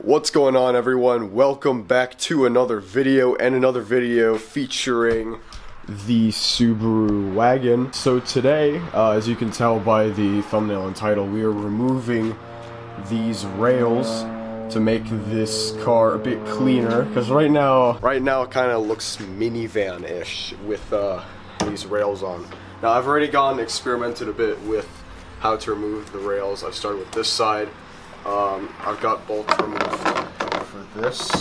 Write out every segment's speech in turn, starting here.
What's going on, everyone? Welcome back to another video featuring the Subaru Wagon. So today, as you can tell by the thumbnail and title, we are removing these rails to make this car a bit cleaner, because right now it kind of looks minivan-ish with these rails on. Now I've already experimented a bit with how to remove the rails. I've started with this side. I've got bolts removed for this,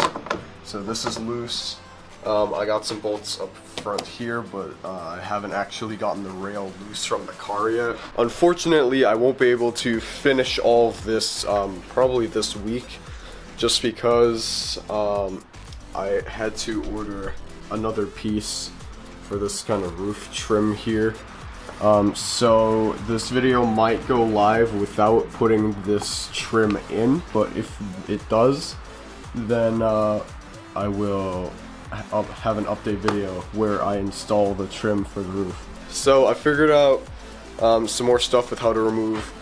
so this is loose. I got some bolts up front here, but I haven't actually gotten the rail loose from the car yet. Unfortunately, I won't be able to finish all of this probably this week, just because I had to order another piece for this kind of roof trim here. So this video might go live without putting this trim in, but if it does, then I'll have an update video where I install the trim for the roof. So I figured out some more stuff with how to remove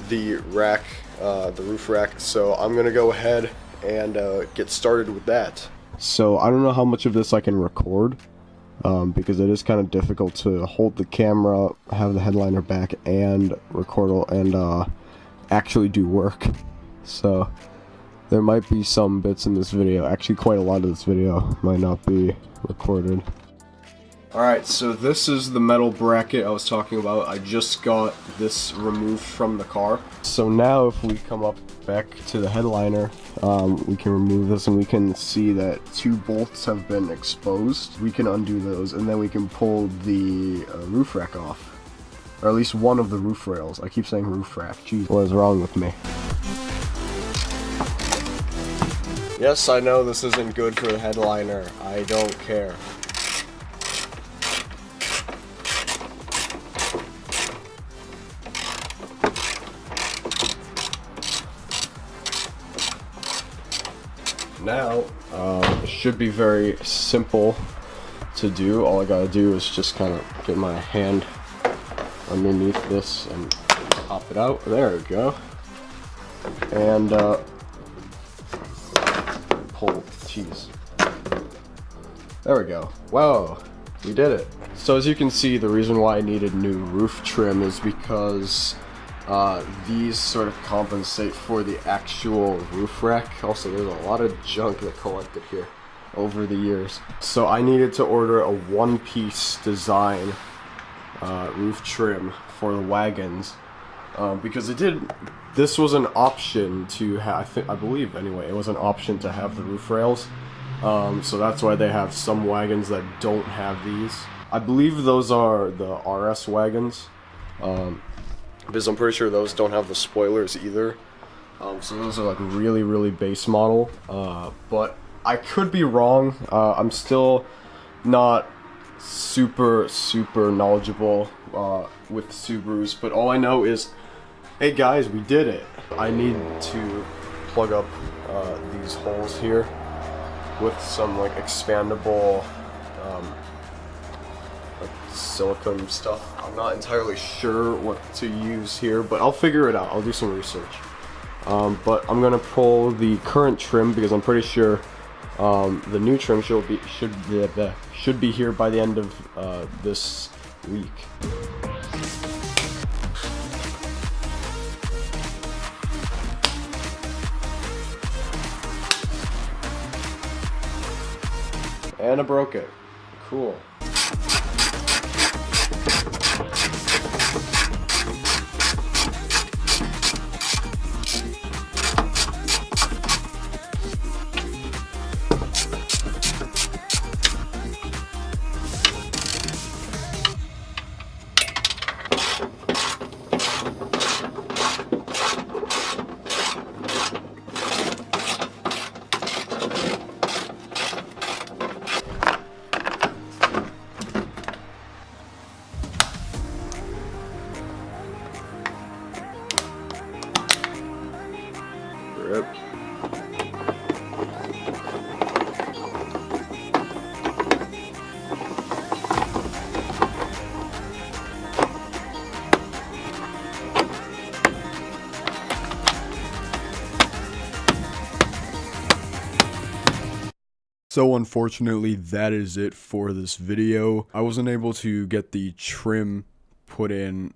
the rack, the roof rack, so I'm gonna go ahead and get started with that. So I don't know how much of this I can record, because it is kind of difficult to hold the camera, have the headliner back, and record and actually do work. So there might be some bits in this video, actually quite a lot of this video might not be recorded. Alright, so this is the metal bracket I was talking about. I just got this removed from the car. So now if we come up back to the headliner, we can remove this and we can see that two bolts have been exposed. We can undo those and then we can pull the roof rack off. Or at least one of the roof rails. I keep saying roof rack. Jeez, what is wrong with me? Yes, I know this isn't good for the headliner. I don't care. Now, it should be very simple to do. All I gotta do is just kind of get my hand underneath this and pop it out. There we go. And pull, jeez. There we go. Whoa, we did it. So as you can see, the reason why I needed new roof trim is because these sort of compensate for the actual roof rack. Also, there's a lot of junk that collected here over the years. So I needed to order a one-piece design roof trim for the wagons, because this was an option to have, I believe anyway, it was an option to have the roof rails. So that's why they have some wagons that don't have these. I believe those are the RS wagons. Because I'm pretty sure those don't have the spoilers either. So those are like really base model. But I could be wrong. I'm still not super knowledgeable with Subarus, but all I know is, hey guys, we did it. I need to plug up these holes here with some like expandable like silicone stuff. I'm not entirely sure what to use here, but Be figure it out. I'll do some research. But I'm gonna pull the current trim because I'm pretty sure the new trim should be here by the end of this week. And I broke it. Cool. So unfortunately, that is it for this video. I wasn't able to get the trim put in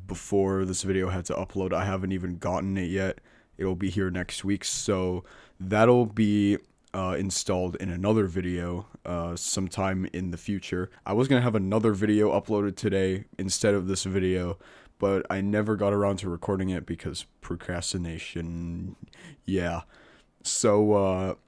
before this video had to upload. I haven't even gotten it yet. It'll be here next week, so that'll be installed in another video sometime in the future. I was gonna have another video uploaded today instead of this video, but I never got around to recording it because procrastination. Yeah. So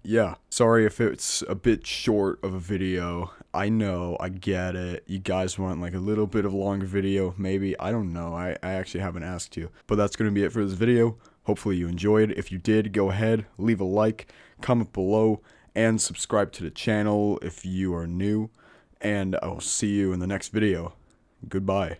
yeah, sorry if it's a bit short of a video. I know, I get it. You guys want like a little bit of a longer video, maybe. I don't know. I actually haven't asked you. But that's going to be it for this video. Hopefully you enjoyed. If you did, go ahead, leave a like, comment below, and subscribe to the channel if you are new. And I will see you in the next video. Goodbye.